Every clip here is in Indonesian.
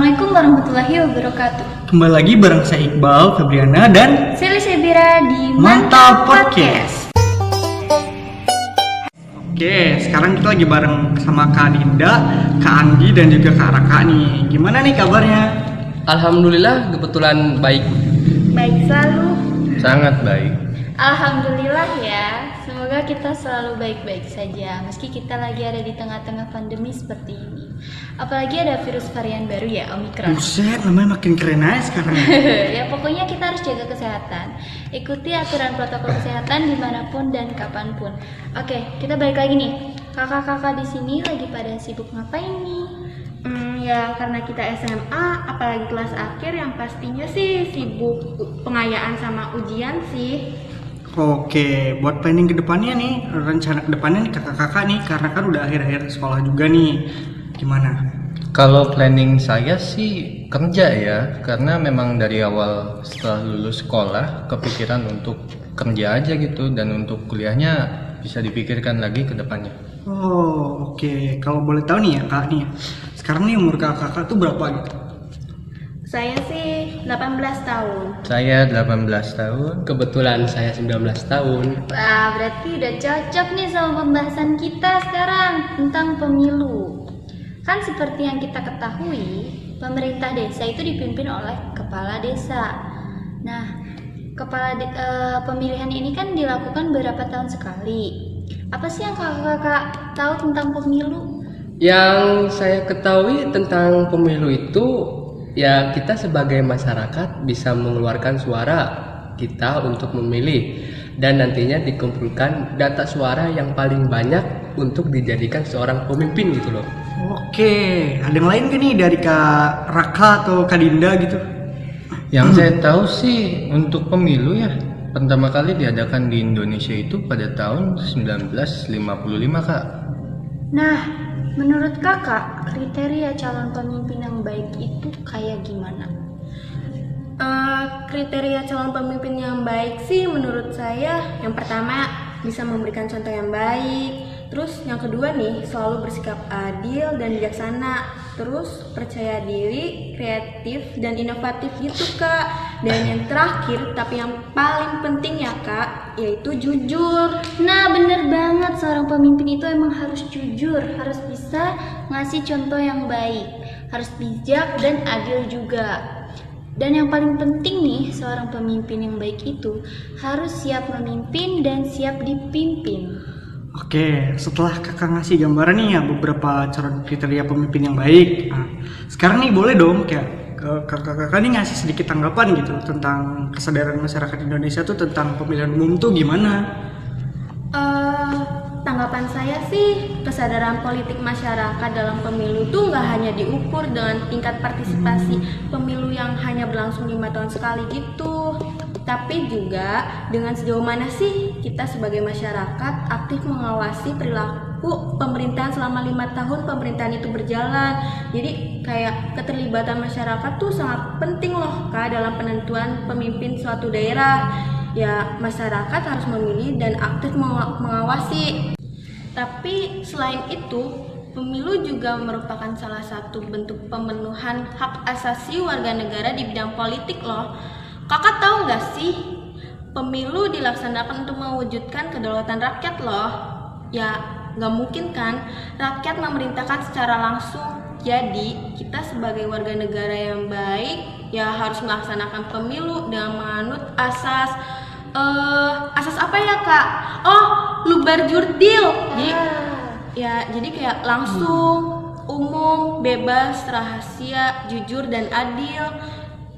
Assalamualaikum warahmatullahi wabarakatuh. Kembali lagi bareng saya Iqbal, Febriana, dan Sally Sebira di Mantap Podcast. Oke, sekarang kita lagi bareng sama Kak Dinda, Kak Anggi, dan juga Kak Raka nih. Gimana nih kabarnya? Alhamdulillah kebetulan baik. Baik selalu. Sangat baik. Alhamdulillah ya. Semoga kita selalu baik-baik saja meski kita lagi ada di tengah-tengah pandemi seperti ini. Apalagi ada virus varian baru ya, Omikron. Buset, namanya makin keren aja sekarang. Ya pokoknya kita harus jaga kesehatan. Ikuti aturan protokol kesehatan dimanapun dan kapanpun. Oke, kita balik lagi nih. Kakak-kakak di sini lagi pada sibuk ngapain nih? Ya karena kita SMA, apalagi kelas akhir yang pastinya sih sibuk pengayaan sama ujian sih. Oke, buat planning ke depannya nih, rencana ke depannya nih kakak-kakak nih, karena kan udah akhir-akhir sekolah juga nih. Gimana? Kalau planning saya sih kerja ya, karena memang dari awal setelah lulus sekolah kepikiran untuk kerja aja gitu, dan untuk kuliahnya bisa dipikirkan lagi ke depannya. Oh, oke. Kalau boleh tahu nih ya kak nih, sekarang nih umur kakak tuh berapa gitu? Saya sih 18 tahun. Saya 18 tahun. Kebetulan saya 19 tahun. Wah, berarti udah cocok nih sama pembahasan kita sekarang tentang pemilu. Kan seperti yang kita ketahui, pemerintah desa itu dipimpin oleh kepala desa. Nah, pemilihan ini kan dilakukan beberapa tahun sekali. Apa sih yang kakak-kakak tahu tentang pemilu? Yang saya ketahui tentang pemilu itu, ya kita sebagai masyarakat bisa mengeluarkan suara kita untuk memilih, dan nantinya dikumpulkan data suara yang paling banyak untuk dijadikan seorang pemimpin gitu loh. Oke, ada yang lain kan nih dari Kak Raka atau Kak Dinda gitu? Yang saya tahu sih untuk pemilu ya, pertama kali diadakan di Indonesia itu pada tahun 1955 Kak. Nah, menurut kakak, kriteria calon pemimpin yang baik itu kayak gimana? Kriteria calon pemimpin yang baik sih menurut saya yang pertama bisa memberikan contoh yang baik, terus yang kedua nih selalu bersikap adil dan bijaksana, terus percaya diri, kreatif dan inovatif gitu Kak. Dan yang terakhir tapi yang paling penting ya Kak, yaitu jujur. Nah, bener banget, seorang pemimpin itu emang harus jujur, harus bisa ngasih contoh yang baik, harus bijak dan adil juga. Dan yang paling penting nih, seorang pemimpin yang baik itu harus siap memimpin dan siap dipimpin. Oke, setelah kakak ngasih gambaran nih ya beberapa calon kriteria pemimpin yang baik. Nah, sekarang nih boleh dong kayak kakak-kakak nih ngasih sedikit tanggapan gitu tentang kesadaran masyarakat Indonesia tuh tentang pemilihan umum tuh gimana? Tanggapan saya sih kesadaran politik masyarakat dalam pemilu tuh nggak hanya diukur dengan tingkat partisipasi pemilu yang hanya berlangsung 5 tahun sekali gitu, tapi juga dengan sejauh mana sih kita sebagai masyarakat aktif mengawasi perilaku pemerintahan selama 5 tahun pemerintahan itu berjalan. Jadi kayak keterlibatan masyarakat tuh sangat penting loh Kak dalam penentuan pemimpin suatu daerah. Ya masyarakat harus memilih dan aktif mengawasi. Tapi selain itu, pemilu juga merupakan salah satu bentuk pemenuhan hak asasi warga negara di bidang politik loh. Kakak tahu nggak sih, pemilu dilaksanakan untuk mewujudkan kedaulatan rakyat loh. Ya nggak mungkin kan rakyat memerintahkan secara langsung. Jadi kita sebagai warga negara yang baik ya harus melaksanakan pemilu dengan menganut asas apa ya Kak? Oh, lubar jurdil. Jadi kayak langsung, umum, bebas, rahasia, jujur dan adil.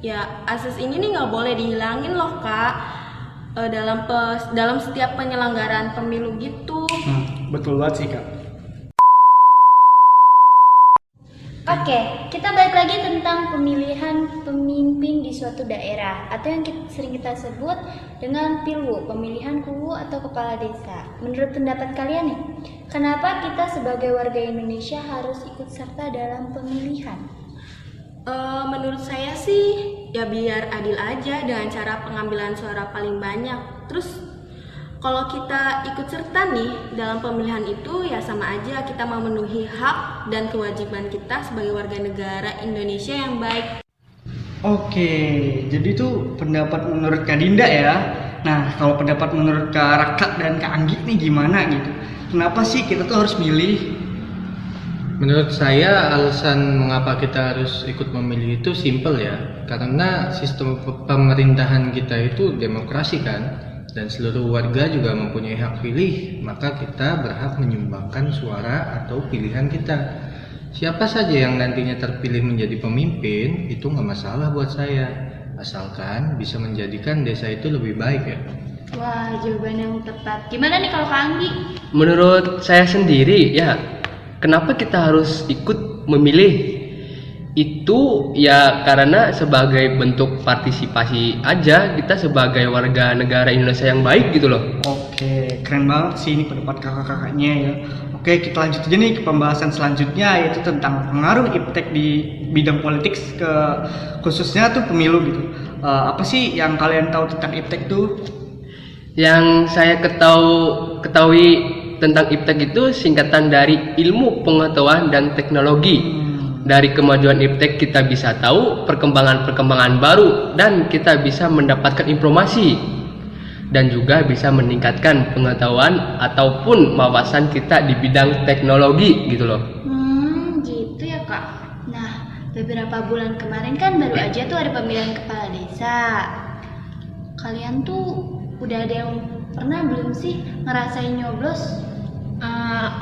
Ya asas ini nih nggak boleh dihilangin loh Kak. Dalam setiap penyelenggaraan pemilu gitu. Betul banget sih Kak. Oke, kita balik lagi tentang pemilihan pemimpin di suatu daerah atau yang sering kita sebut dengan PILU, pemilihan KUWU atau kepala desa. Menurut pendapat kalian nih, kenapa kita sebagai warga Indonesia harus ikut serta dalam pemilihan? Menurut saya sih ya biar adil aja dengan cara pengambilan suara paling banyak. Terus Kalau kita ikut serta nih dalam pemilihan itu ya sama aja kita memenuhi hak dan kewajiban kita sebagai warga negara Indonesia yang baik. Oke, jadi itu pendapat menurut Kak Dinda ya. Nah, kalau pendapat menurut Kak Raka dan Kak Anggi nih gimana gitu? Kenapa sih kita tuh harus milih? Menurut saya alasan mengapa kita harus ikut memilih itu simpel ya. Karena sistem pemerintahan kita itu demokrasi kan, dan seluruh warga juga mempunyai hak pilih, maka kita berhak menyumbangkan suara atau pilihan kita. Siapa saja yang nantinya terpilih menjadi pemimpin itu nggak masalah buat saya, asalkan bisa menjadikan desa itu lebih baik ya. Wah, jawaban yang tepat. Gimana nih kalau Kak Anggi? Menurut saya sendiri ya, kenapa kita harus ikut memilih? Itu ya karena sebagai bentuk partisipasi aja, kita sebagai warga negara Indonesia yang baik gitu loh. Oke, keren banget sih ini pendapat kakak-kakaknya ya. Oke, kita lanjut aja nih ke pembahasan selanjutnya, yaitu tentang pengaruh iptek di bidang politik, khususnya tuh pemilu gitu. Apa sih yang kalian tahu tentang iptek tuh? Yang saya ketahui tentang iptek itu singkatan dari ilmu pengetahuan dan teknologi. Dari kemajuan iptek kita bisa tahu perkembangan-perkembangan baru dan kita bisa mendapatkan informasi dan juga bisa meningkatkan pengetahuan ataupun wawasan kita di bidang teknologi gitu loh. Gitu ya Kak. Nah, beberapa bulan kemarin kan baru aja tuh ada pemilihan kepala desa. Kalian tuh udah ada yang pernah belum sih ngerasain nyoblos?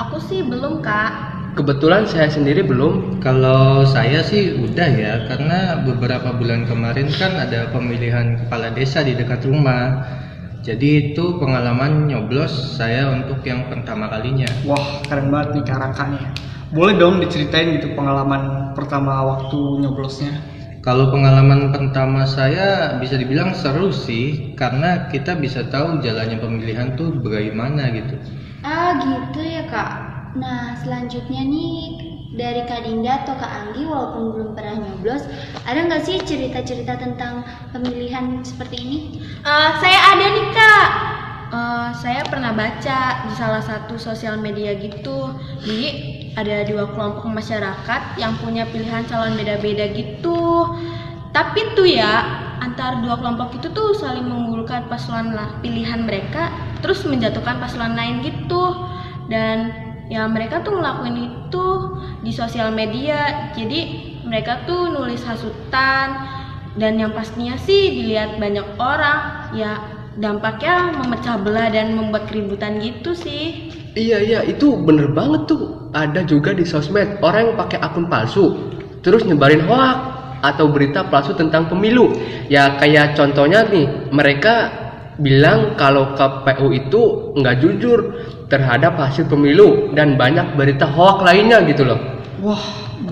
Aku sih belum Kak. Kebetulan saya sendiri belum. Kalau saya sih udah ya, karena beberapa bulan kemarin kan ada pemilihan kepala desa di dekat rumah. Jadi itu pengalaman nyoblos saya untuk yang pertama kalinya. Wah, keren banget nih Kak Raka nih. Boleh dong diceritain gitu pengalaman pertama waktu nyoblosnya? Kalau pengalaman pertama saya bisa dibilang seru sih, karena kita bisa tahu jalannya pemilihan tuh bagaimana gitu. Gitu ya Kak. Nah, selanjutnya nih dari Kak Dinda atau Kak Anggi, walaupun belum pernah nyoblos, ada nggak sih cerita-cerita tentang pemilihan seperti ini? Saya ada nih Kak. Saya pernah baca di salah satu sosial media gitu. Jadi ada 2 kelompok masyarakat yang punya pilihan calon beda-beda gitu. Tapi tuh ya antar 2 kelompok itu tuh saling mengunggulkan paslon pilihan mereka, terus menjatuhkan paslon lain gitu. Dan ya mereka tuh ngelakuin itu di sosial media. Jadi mereka tuh nulis hasutan dan yang pastinya sih dilihat banyak orang. Ya dampaknya memecah belah dan membuat keributan gitu sih. Iya, itu bener banget tuh. Ada juga di sosmed orang yang pakai akun palsu terus nyebarin hoax atau berita palsu tentang pemilu. Ya kayak contohnya nih, mereka bilang kalau KPU itu nggak jujur terhadap hasil pemilu dan banyak berita hoax lainnya gitu loh. Wah,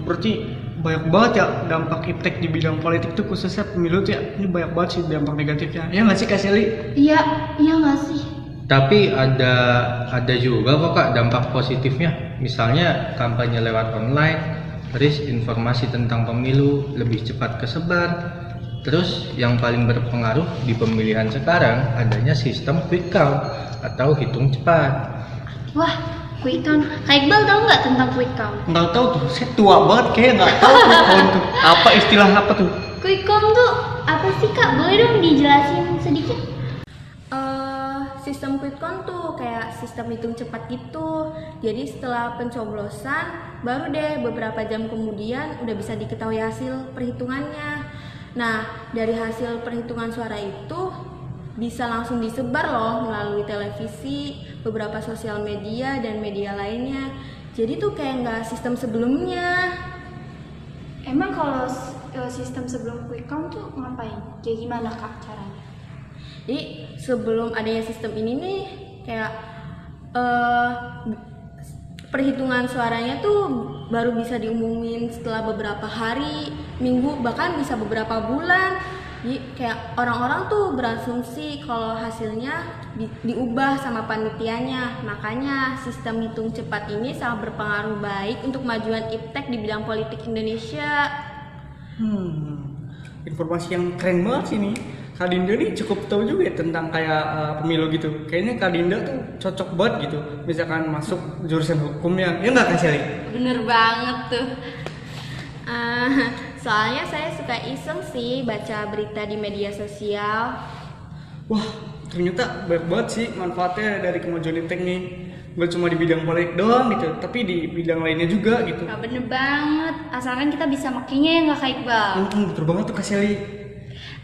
berarti banyak banget ya dampak iptek di bidang politik tuh, khususnya pemilu tuh ya. Ini banyak banget sih dampak negatifnya. Ya nggak sih Kak Seli? Iya nggak sih? Tapi ada juga kok Kak dampak positifnya. Misalnya kampanye lewat online, terus informasi tentang pemilu lebih cepat kesebar. Terus yang paling berpengaruh di pemilihan sekarang adanya sistem quick count atau hitung cepat. Wah, quick count. Kak Iqbal tahu nggak tentang quick count? Nggak tahu tuh, saya tua banget kayak nggak tahu quick count tuh. Apa istilah apa tuh? Quick count tuh apa sih Kak? Boleh dong dijelasin sedikit? Sistem quick count tuh kayak sistem hitung cepat gitu. Jadi setelah pencoblosan baru deh beberapa jam kemudian udah bisa diketahui hasil perhitungannya. Nah, dari hasil perhitungan suara itu bisa langsung disebar loh melalui televisi, beberapa sosial media, dan media lainnya. Jadi tuh kayak nggak sistem sebelumnya. Emang kalau sistem sebelum quick count tuh ngapain? Kayak gimana Kak caranya? Jadi sebelum adanya sistem ini nih kayak perhitungan suaranya tuh baru bisa diumumin setelah beberapa hari, minggu, bahkan bisa beberapa bulan. Jadi kayak orang-orang tuh berasumsi kalau hasilnya diubah sama panitianya. Makanya sistem hitung cepat ini sangat berpengaruh baik untuk kemajuan iptek di bidang politik Indonesia. Informasi yang keren banget sih nih. Kak Dinda nih cukup tahu juga ya tentang kayak pemilu gitu. Kayaknya Kak Dinda tuh cocok banget gitu. Misalkan masuk jurusan hukum ya nggak Kak Shelly? Bener banget tuh. Soalnya saya suka iseng sih baca berita di media sosial. Wah, ternyata banyak banget sih manfaatnya dari kemajuan iptek nih. Gak cuma di bidang politik doang gitu, tapi di bidang lainnya juga gitu. Nah, bener banget, asalkan kita bisa makainya ya nggak Kak Iqbal. Betul banget tuh Kak Shelly.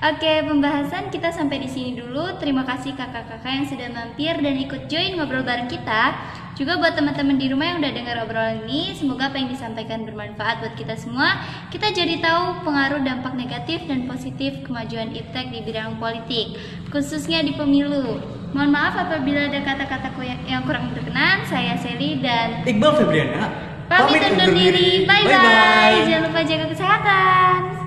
Oke, pembahasan kita sampai di sini dulu. Terima kasih kakak-kakak yang sudah mampir dan ikut join ngobrol bareng kita. Juga buat teman-teman di rumah yang udah dengar obrolan ini, semoga apa yang disampaikan bermanfaat buat kita semua. Kita jadi tahu pengaruh dampak negatif dan positif kemajuan iptek di bidang politik, khususnya di pemilu. Mohon maaf apabila ada kata-kata yang kurang berkenan. Saya Sally dan Iqbal Febriana pamit undur diri. Bye-bye. Jangan lupa jaga kesehatan.